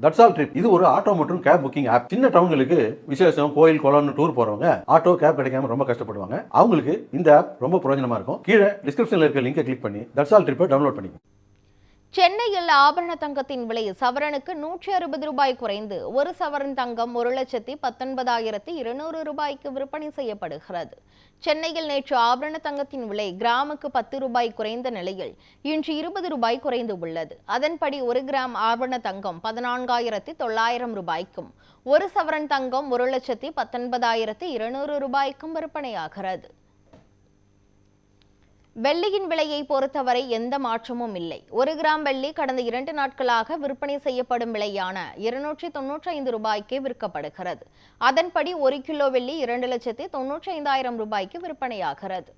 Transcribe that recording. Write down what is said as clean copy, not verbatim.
That's all trip இது ஒரு auto மற்றும் கேப் புக்கிங் ஆப். சின்ன டவுன்களுக்கு விசேஷம், கோயில், குளம்னு டூர் போறவங்க ஆட்டோ கேப் கிடைக்காம ரொம்ப கஷ்டப்படுவாங்க. அவங்களுக்கு இந்த ஆப் ரொம்ப பிரயோஜனமா இருக்கும். கீழே டிஸ்கிரிப்ஷன்ல இருக்க லிங்கை கிளிக் பண்ணி தட்ஸ் ஆல் ட்ரிப்பை டவுன்லோட் பண்ணிக்கோங்க. சென்னையில் ஆபரண தங்கத்தின் விலை சவரனுக்கு 160 ரூபாய் குறைந்து 1 சவரன் தங்கம் 1,19,200 ரூபாய்க்கு விற்பனை செய்யப்படுகிறது. சென்னையில் நேற்று ஆபரண தங்கத்தின் விலை கிராமுக்கு 10 ரூபாய் குறைந்த நிலையில் இன்று 20 ரூபாய் குறைந்து உள்ளது. அதன்படி 1 கிராம் ஆபரண தங்கம் 14,900 ரூபாய்க்கும் 1 சவரன் தங்கம் 1,19,200 ரூபாய்க்கும் விற்பனையாகிறது. வெள்ளியின் விலையை பொறுத்தவரை எந்த மாற்றமும் இல்லை. 1 கிராம் வெள்ளி கடந்த 2 நாட்களாக விற்பனை செய்யப்படும் விலையான 295 ரூபாய்க்கே விற்கப்படுகிறது. அதன்படி 1 கிலோ வெள்ளி 2,95,000 ரூபாய்க்கு விற்பனையாகிறது.